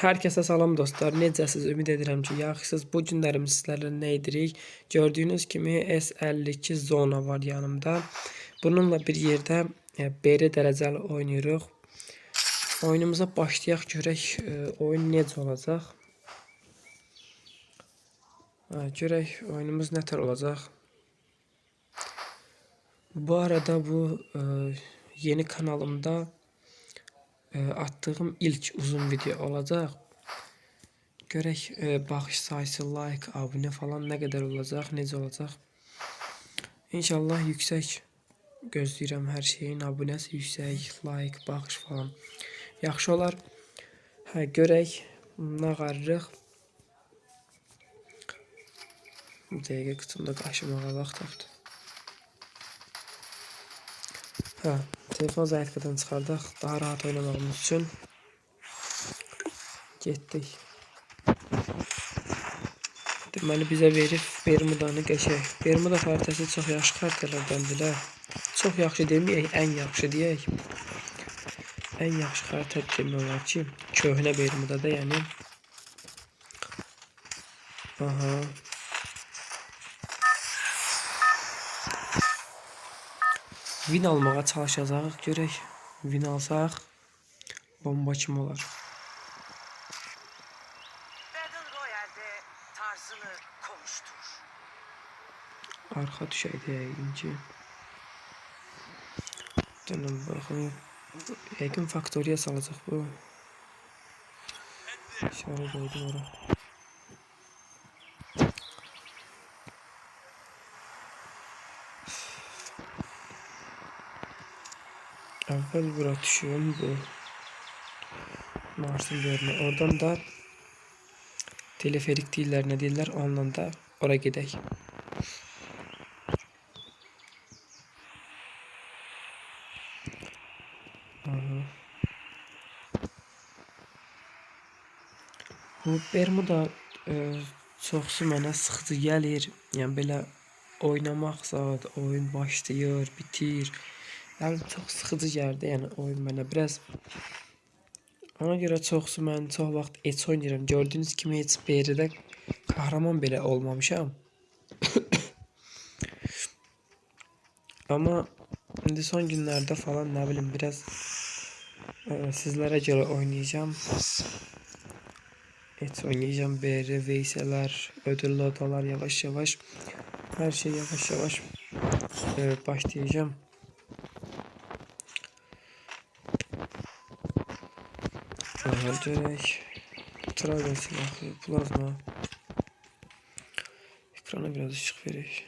Hər kəsə salam dostlar. Necəsiz? Ümid edirəm ki, yaxşısınız. Bu günlərimiz sizlərlə nə edirik? Gördüyünüz kimi S52 Zona var yanımda. Bununla bir yerdə BR dərəcəli oynayırıq. Oyunumuza başlayaq, görək oyun necə olacaq. Görək oyunumuz nətər olacaq. Bu arada bu yeni kanalımda attığım ilk uzun video olacaq. Görək baxış sayısı, like, abunə falan nə qədər olacaq, necə olacaq. İnşallah yüksək gözləyirəm hər şeyin, abunəsi yüksək, like, baxış falan. Yaxşı olar. Görək nə qarırıq. Dəqiqə qutumda qaşımağa vaxt tapdı. Telefon zayıfqadan çıxardaq, daha rahat oynamağımız üçün. Getdik. Deməli bizə verib Bermudanı qəşəng. Bermuda xəritəsi çox yaxşı xəritələrdəndir. Çox yaxşı deməyək, ən yaxşı deyək. Ən yaxşı xəritə demək olar ki, köhnə Bermudada yəni. Win almağa çalışacağıq. Görək win alsaq bomba kimi olar. Arxa düşək deyəyin ki. Dönüm baxın. Yəqin faktoriya salacaq bu. İşarə qoydum ora. Əvvəl bura düşüyorum bu Mars'ın yerine. Oradan da teleferik deyirlər, nə deyirlər, onunla da ora gedək. Bu Bermuda çoxsu mənə sıxıcı gəlir. Yəni belə oynamaq saat oyun başlayır, bitir. Yəni çox sıxıcı gəldi, yəni oyun mənə biraz. Ona görə çoxsu mən çox vaxt heç oynayıram. Gördüyünüz kimi heç BR-də kahraman belə olmamışam. Amma indi son günlərdə falan nə bilim biraz sizlərə görə oynayacağım. Heç oynayacağım BR, VS'lər, ödüllü odalar yavaş-yavaş. Hər şey yavaş-yavaş başlayacağım. Görək. Travel silahı, plazma. Ekrana biraz ışıq verək.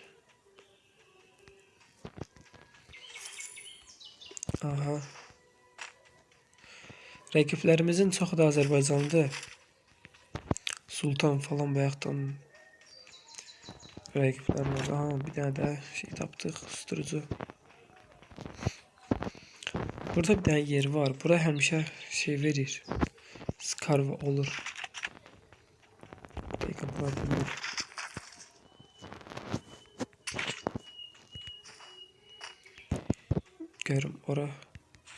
Rəqiblərimizin çoxu da Azərbaycanlıdır. Sultan falan bayaqdan rəqiblər var. Bir dənə də şey tapdıq, susturucu. Burada bir dənə yer var. Bura həmişə şey verir. Skarva olur. Dəqiqə problem. Görüm ora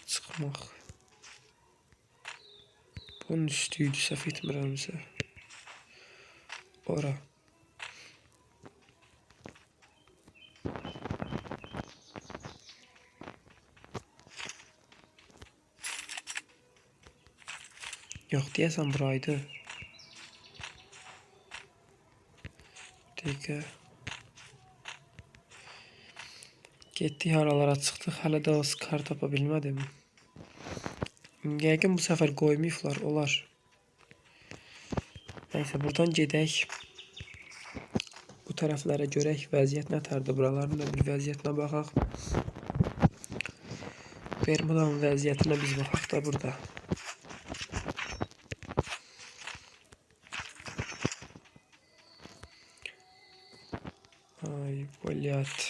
çıxmaq. Bunun üstüydü, səhv etmirəmsə. Ora. Yox, deyəsən buraydı. Dəqiqə. Getdik aralara çıxdıq. Hələ də o skar tapa bilmədim. Yəqin bu səfər qoymayıblar, olar. Nəysə, buradan gedək. Bu tərəflərə görək, vəziyyət nətərdir. Buraların da bir vəziyyətinə baxaq. Bermudanın vəziyyətinə biz baxaq da burada. Ay, блядь.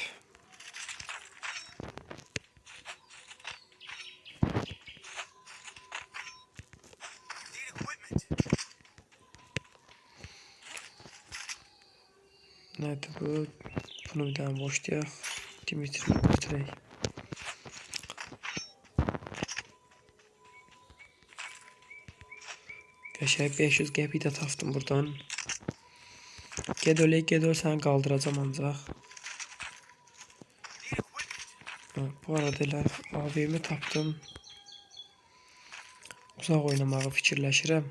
Nədir bu? Bunu bir dənə boşlayaq. Dimitri bitirək. Qəşəng 500 qəpik də tapdım buradan. Ged öyle ged öyle səni qaldıracağım ancaq. Bu arada elə AVM tapdım. Uzaq oynamağı fikirləşirəm.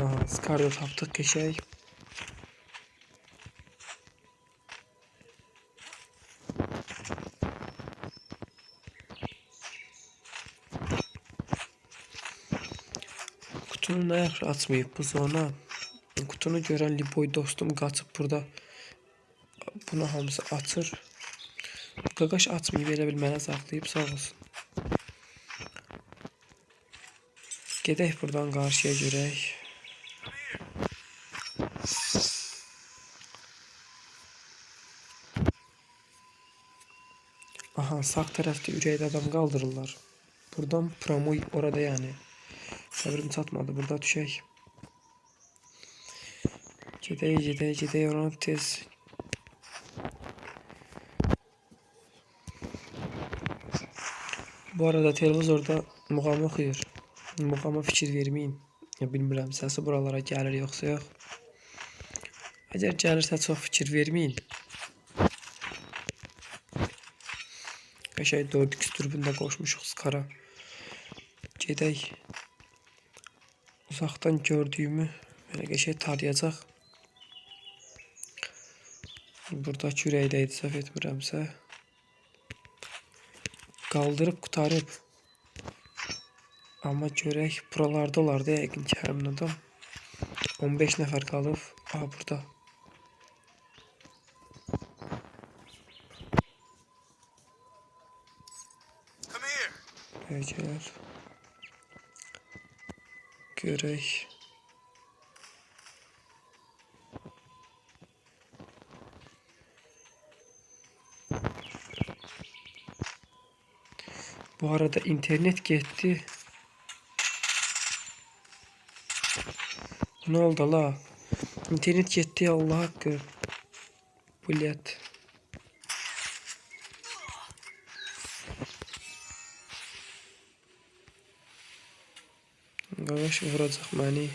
Aha, Scar'da tapdıq qəşəng. Kutunu nə yaxşı açmayıb bu zona. Kutunu görən Liboy dostum qaçıb burada. Bunu hamısı açır. Qaqaş açmayıb, elə bil mənə saxlayıb, sağ olsun. Gedək buradan qarşıya görək. Aha, sağ tərəfdə ürəkdə adam qaldırırlar. Buradan promoy orada yani. Səbrim çatmadı, burada düşək. Gedək oranı tez. Bu arada televizorda muğam oxuyur. Muğama fikir verməyin. Bilmirəm səsi buralara gəlir yoxsa yox. Əgər gəlirsə çox fikir verməyin. Qəşəng 4x türbündə qoşmuşuq Scar'a. Gedək. Uzaqdan gördüyümü belə qəşəng tarayacaq. Buradakı ürəkdə idi, səhv etmirəmsə. Qaldırıb qutarıb. Amma görək buralarda olardı yəqin ki həmin adam. 15 nəfər qalıb. Aha, burada. Gəl. Görək. Bu arada internet getdi. Ne oldu la? İnternet getdi, Allah haqqı. Bilet. Qavaş vuracaq məni.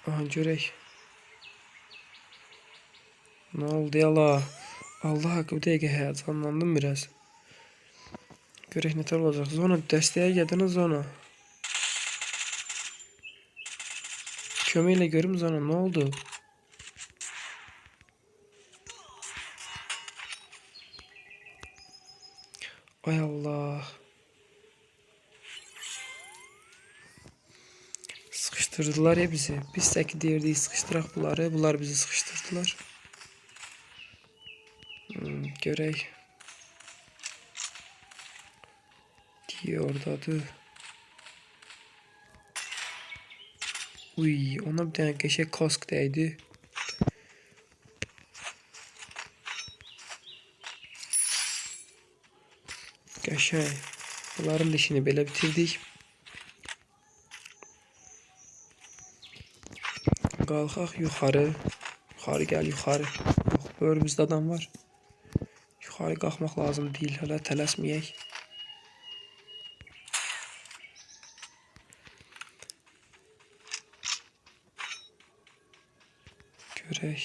Aha, görək. Ne oldu ya la? Allah haqqı, bir dəqiqə həyəcanlandım biraz. Görək nə tər olacaq. Zona dəstəyə gediniz zona. Köməklə görüm zona nə oldu? Ay Allah. Sıkıştırdılar ya bizi. Biz də ki deyirdik sıkıştıraq bunları. Bunlar bizi sıkıştırdılar. Görək. Oradadır. Uy, ona bir tane qəşəng kask dəydi. Qəşəng. Bunların işini belə bitirdik. Qalxaq yuxarı. Yuxarı gəl, yuxarı. Yox, önümüzdə adam var. Yuxarı qalxmaq lazım deyil, hələ tələsməyək. Görək.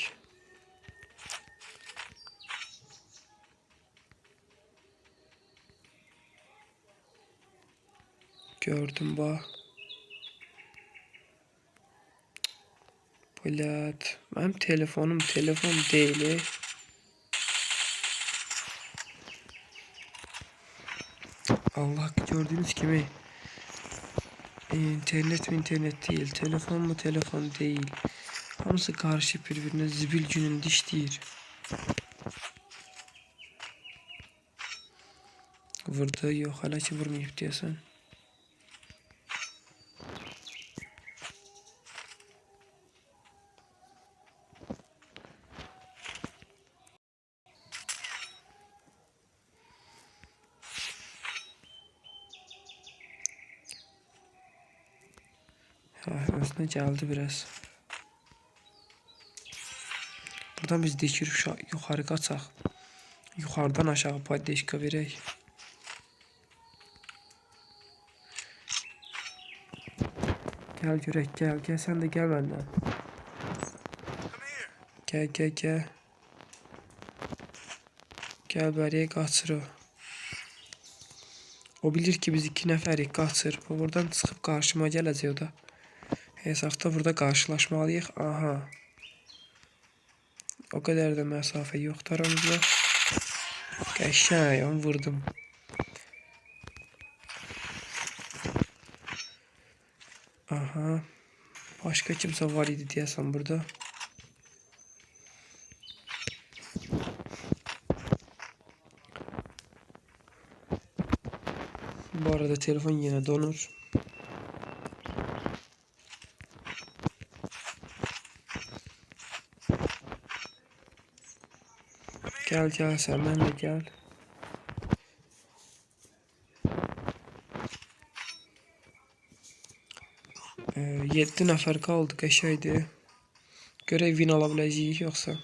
Gördüm bax. Bilet. Mənim telefonum telefon deyil. Allah, gördüğünüz gibi internet değil, telefon mu telefon değil. Hamısı karşı birbirine zibil günün dişləyir. Vurdu, yox, hələ ki vurmayıb deyəsən. Ha, özünə gəldi biraz. Buradan biz dikirib yuxarı qaçaq. Yuxarıdan aşağı poddeşka verək. Gel görək, gel, gel sen de gel benden. Gel, gel, gel. Gel beriye qaçır o. O bilir ki biz 2 nəfərik, qaçır. O buradan çıxıb qarşıma gələcək o da. Hesabda burada qarşılaşmalıyıq. Aha. O kadar da mesafe yoktur aramızda. Qəşəng, onu vurdum. Aha. Başka kimse var idi deyəsən burada. Bu arada telefon yine donur. Gel gel sen benimle gel. Ee, 7 nəfər qaldı, qəşəngdir. Görək win ala biləcəyik yoxsa.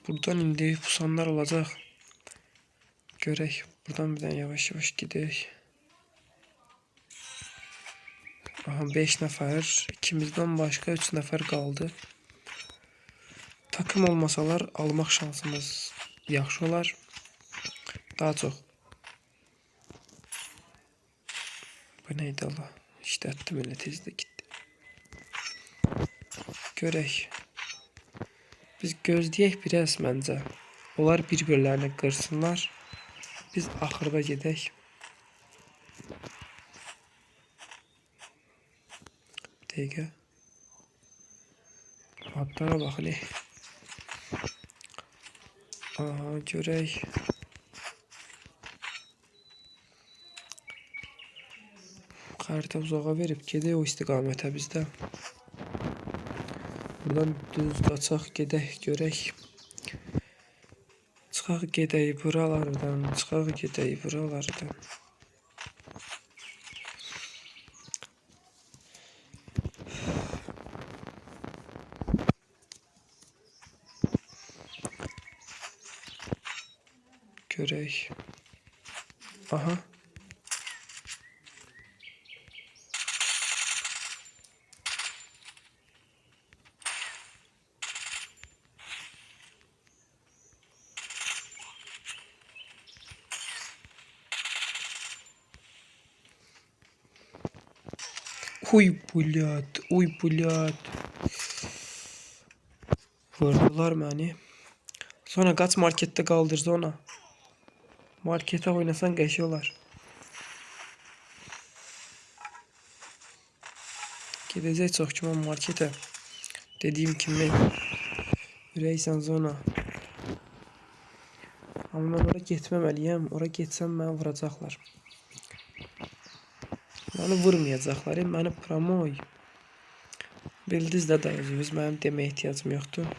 Buradan indi pusanlar olacaq. Görək. Buradan bir yavaş yavaş gidək. Aha 5 nəfər. İkimizdən başqa 3 nəfər qaldı. Takım olmasalar almaq şansımız yaxşı olar. Daha çox. Bu neydi Allah? İşlətdim elə tezdə getdi. Görək. Biz gözləyək biraz məncə. Onlar bir-birlərini qırsınlar. Biz axırda gedək. Bir dəqiqə. Adlara bax elə. Aha, görək. Xəritə uzağa verib gedək o istiqamətə bizdə. Buradan düz qaçaq, gedək, görək. Çıxaq gedək buralardan, çıxaq gedək buralardan. Görək. Aha. Uy блядь, uy блядь. Vurdular məni. Sonra qaç markette qaldır zona. Markete oynasan qəşəng olar. Gedəcək çox güman markete. Dediyim kimi ürəksən zona. Amma mən ora getməməliyəm. Ora getsəm məni vuracaqlar. Məni vurmayacaqlar. Məni promoy. Bildiz də dayıcımız. Mənim deməyə ehtiyacım yoxdur.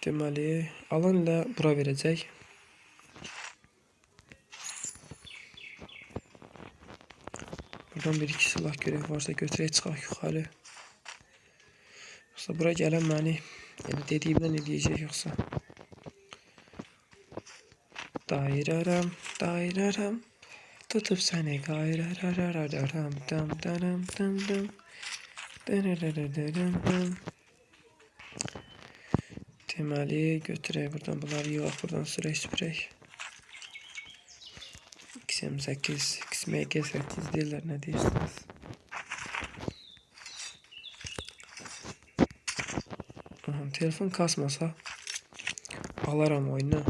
Deməli, alan ilə bura verəcək. Buradan bir iki silah görək varsa götürək çıxaq yuxarı. Yoxsa bura gələn məni yəni dediyimdən eləyəcək yoxsa. Dairaram, dairaram. Tutup səni qayrararam dam daram dam dam. Dararararam. Deməli götürək buradan bunları yığaq, buradan sürək süpürək. XM8, XMG8 deyirlər, nə deyirsiniz? Telefon kasmasa alaram oyunu.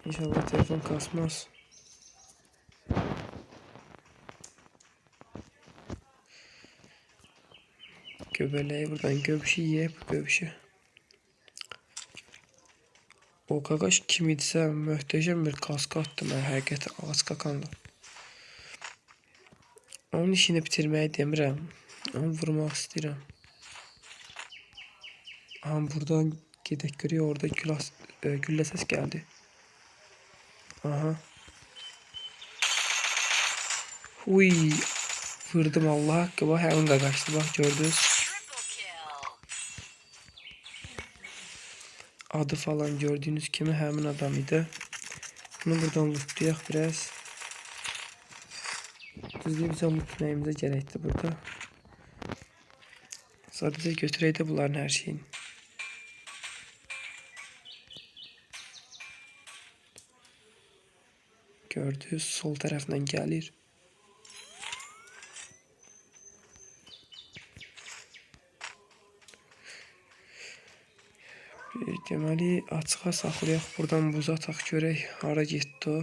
İnşallah telefon kasmaz. Göbeleği buradan göbüşü yiyip göbüşü. O qaqaş kim idisə möhtəşəm bir kask attı mən həqiqətən ağac qaqanda. Onun işini bitirməyi demirəm. Onu vurmaq istəyirəm. Aha buradan Gedək görək, orada güllə səs gəldi. Aha. Huy. Vurdum Allah haqqı. Bax, həmin qaqaşdı. Bax, gördünüz. Adı falan gördüğünüz kimi həmin adam idi. Bunu buradan lootlayaq biraz. Düzdür, bizə lootlamamıza gərəkdir burada. Sadəcə götürək də bunların hər şeyini. Gördünüz, sol tərəfdən gəlir. Deməli, açığa saxlayaq, buradan buz ataq görək, hara getdi o.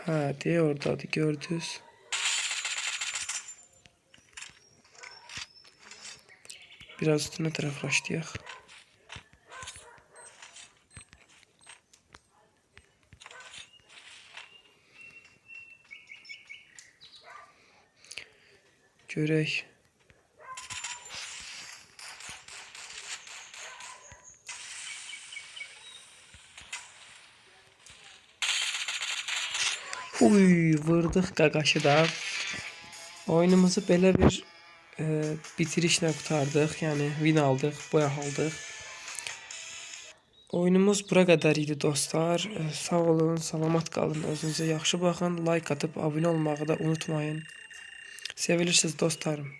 Hə, deyə oradadır, gördünüz. Biraz üstünə tərəf raşlayaq. Görək. Huy, vurdıq qaqaşı da. Oyunumuzu belə bir bitirişlə qurtardıq. Yəni win aldıq, boyaq aldıq. Oyunumuz bura qədər idi dostlar. Sağ olun, salamat qalın, özünüzə yaxşı baxın. Like atıb abunə olmağı da unutmayın. Sevilirsiniz dostlarım.